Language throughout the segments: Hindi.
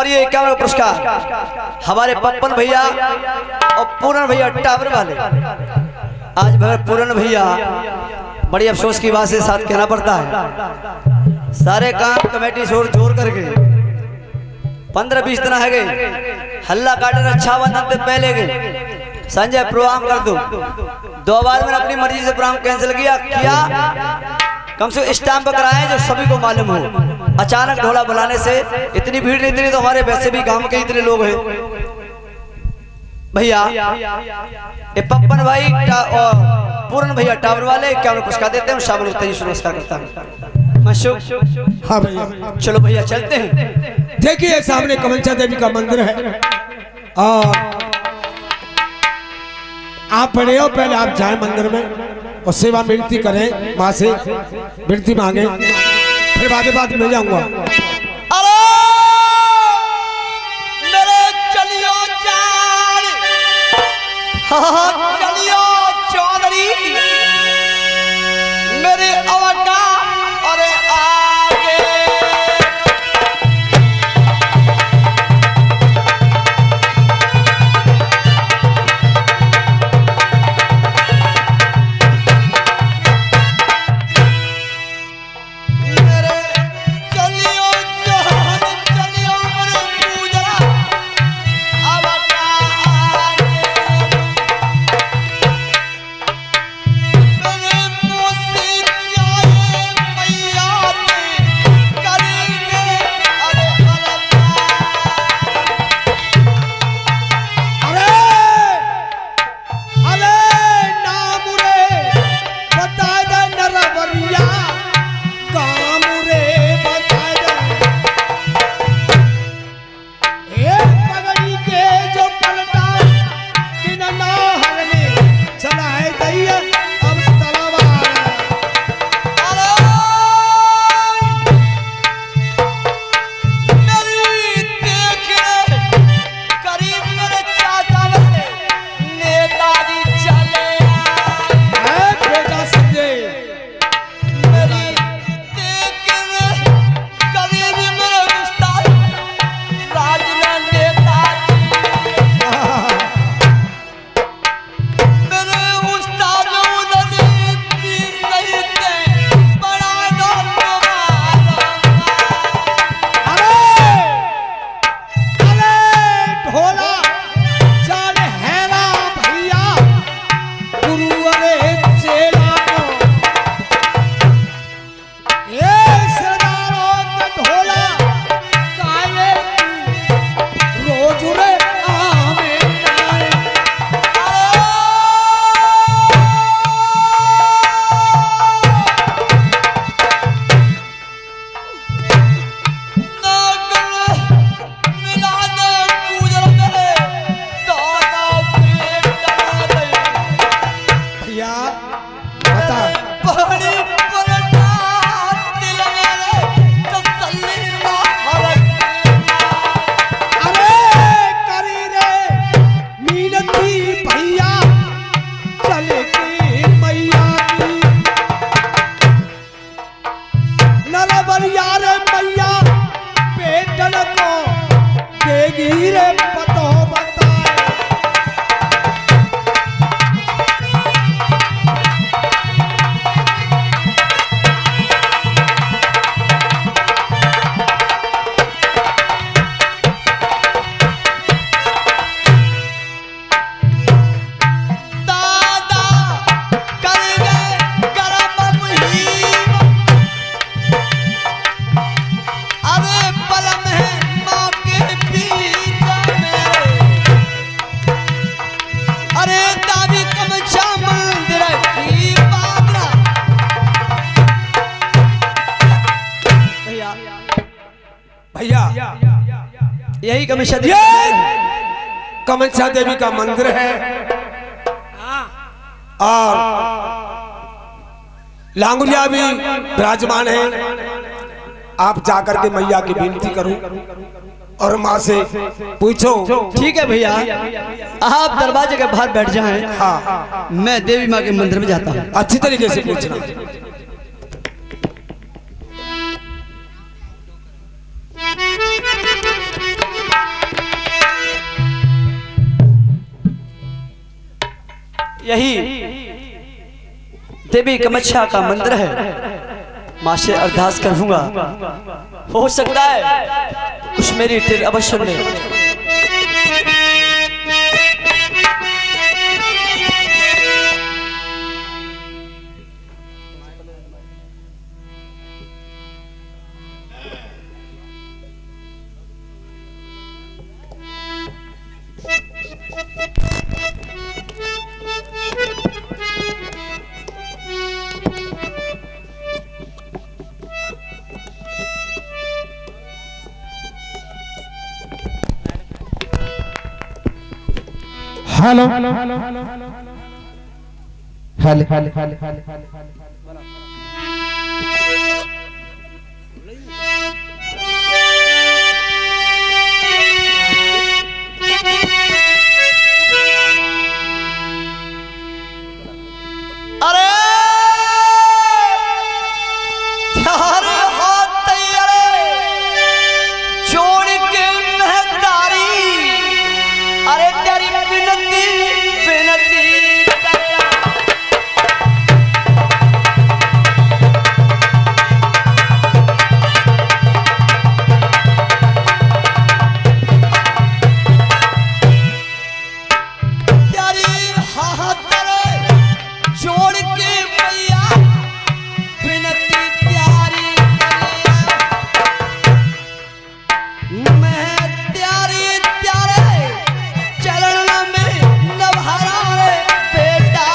और ये 51 पुरस्कार हमारे पप्पन भैया और पूरन भैया टावर वाले। आज पूरन भैया बड़ी अफसोस की बात से साथ कहना पड़ता है, सारे काम कमेटी जोर जोर करके 15-20 दिन है गए, हल्ला काटे अच्छा बंधन से पहले गए संजय प्रोग्राम कर दो। 2 बार मैंने अपनी मर्जी से प्रोग्राम कैंसिल किया कम से कम स्टैम्प कराएं जो सभी को मालूम हो। अचानक ढोला बुलाने से इतनी भीड़ नहीं थी, तो हमारे वैसे भी गांव के इतने लोग हैं भैया। ये पप्पन भाई और पूरन भैया टावर वाले क्या पुरस्कार देते हैं, शामिल होते ही नमस्कार करता हूँ। हाँ भैया, चलो भैया चलते हैं। देखिए सामने कमलचा देवी का मंदिर है और आप बड़े हो, पहले आप जाए मंदिर में और सेवा विनती करें, माँ से विनती मांगे, फिर बाद में जाऊंगा। अरे मेरे चलियो चार, चलियो चौधरी मेरे अवका अरे आगे यही कमलचा देवी का मंदिर है और लांगुलिया भी विराजमान है। आप जाकर के मैया की विनती करो और माँ से पूछो। ठीक है भैया, आप दरवाजे के बाहर बैठ जाएं। हाँ, मैं देवी माँ के मंदिर में जाता हूँ। अच्छी तरीके से पूछना। यही देवी कामाख्या का मंदिर है। माँ से अरदास करूंगा, हो सकता है कुछ मेरी टेर अवश्य सुन ले। हेलो अरे थारे हाथ तैयारे जोड़ के महतारी, अरे तेरी विनती विनती करे। तेरी हाथ जोड़ के मैया विनती प्यारी करे। मैं प्यारी प्यारे चरण में नभरा रे बेटा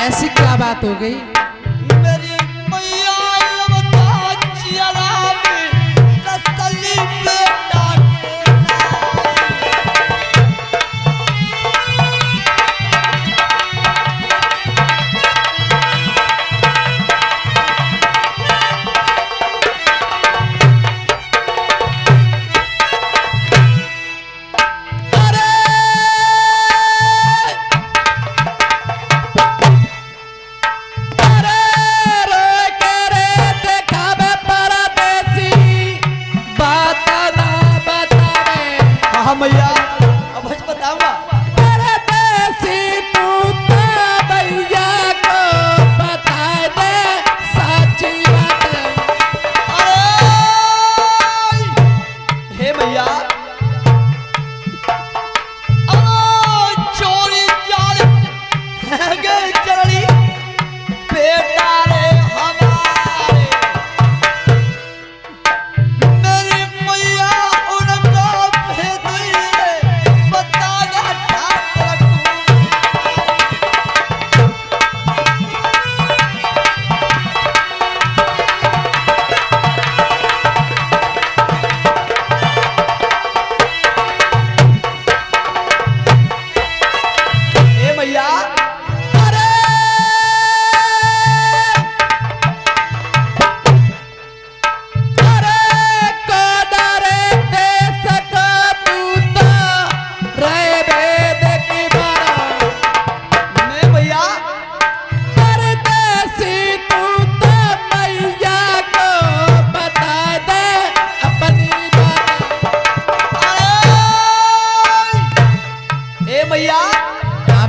ऐसी क्या बात हो गई? मेरी मैया अवता चिरा में तसल्ली बेटा के मैया अब हज बताऊंगा। भैया को बता दे सच्ची बात। हे मैया चोरी जाल है गए चली बेटा रे हमारे। मेरी मैया उनका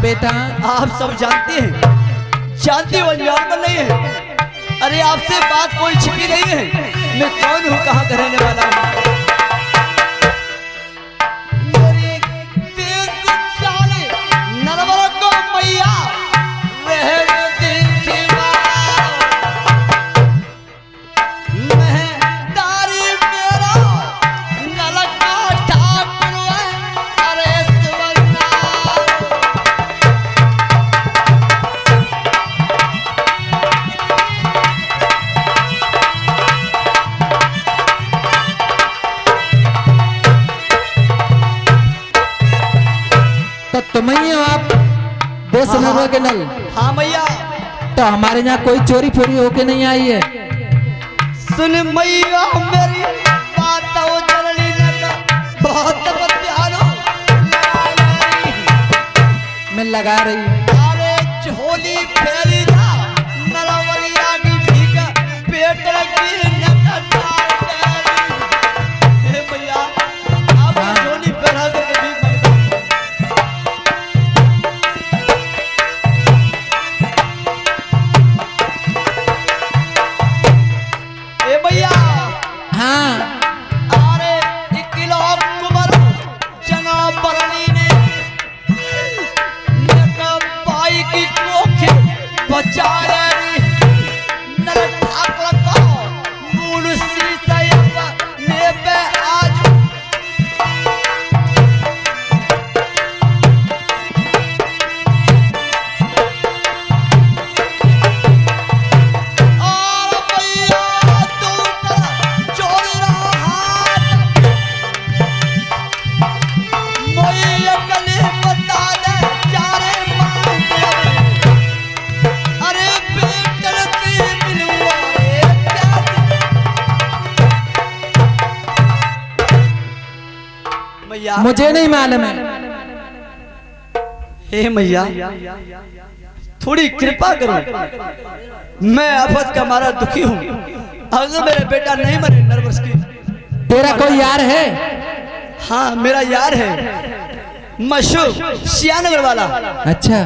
बेटा आप सब जानते हैं, जानते हो अनजान पर नहीं है। अरे आपसे बात कोई छिपी नहीं है, मैं कौन हूँ, कहाँ का रहने वाला हूँ। मेरी देश चाले नरवर को मैया रहने दीजिए। मैं तारी मेरा नलक तो तुम ही हो आप देश नरवा के नल। हाँ मैया। तो हमारे यहाँ कोई चोरी फोरी होके नहीं आई है। सुन मैया मेरी बात तो जननी ने का बहुत ध्यान हो मैं लगा रही हूँ। अरे झोली फेरी ना नरवरिया की भीगा पेट लगी नका हे मैया आप झोली फेरा के भी ए मैया। हाँ अरे 1 किलो कुमार जना परनी ने नका पाई की कोखे बचा रे नर ठाकुर को मुनुसी सयप ने पे आज और भैया तू चोरी रहा हाथ मोई अकले बता दे चारे मांगे अरे बेटन की मिलवा रे क्या मैया। मुझे नहीं मालूम है। हे मैया थोड़ी कृपा करो, मैं आफत का मारा दुखी हूँ। अगर मेरा बेटा नहीं मरे नर्वस की। तेरा कोई यार है? हाँ मेरा यार है मशहूर सियानगर वाला। अच्छा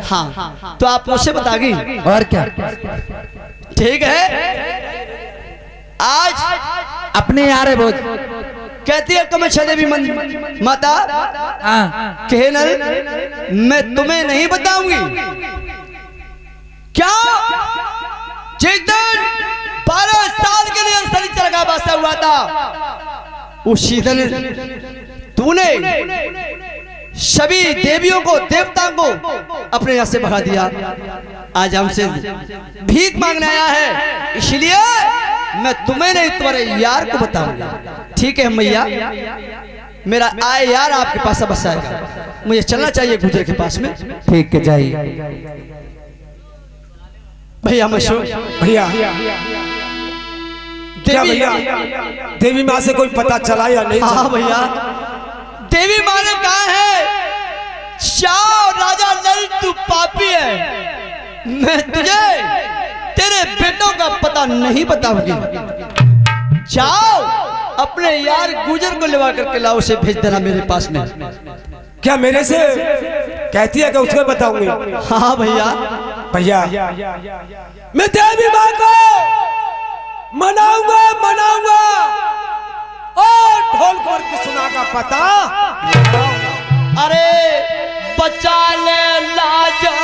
हाँ तो आप मुझसे बतागी। और क्या? ठीक है आज अपने यार है बोझ। कहती है कमच्छा देवी माता हाँ कहनल मैं तुम्हें नहीं बताऊंगी। क्या जिस दिन 12 साल के लिए शनिचर का बासा हुआ था उसी दिन तूने सभी देवियों को देवताओं को अपने यहाँ से भगा दिया। आज हमसे भीख मांगने आया है, इसलिए मैं तुम्हें नहीं तुम्हारे यार को बताऊंगा। ठीक है मैया मेरा आए यार आपके पास बस आएगा। मुझे चलना चाहिए गुजर के पास में। ठीक है जाइए। भैया मशहूर भैया क्या भैया देवी माँ से कोई पता चला या नहीं? हाँ भैया देवी माँ ने कहा है शाह राजा नल तू पापी है, मैं तुझे तेरे बेटों का पता नहीं बताऊंगी। जाओ अपने यार गुजर को लेवा करके लाओ, उसे भेज देना मेरे पास में। क्या मेरे से कहती है कि उसको बताऊंगी? हाँ भैया भैया मैं देवी माँ को मनाऊंगा और ढोल पर की सुना का पता। अरे बचा ले लाजा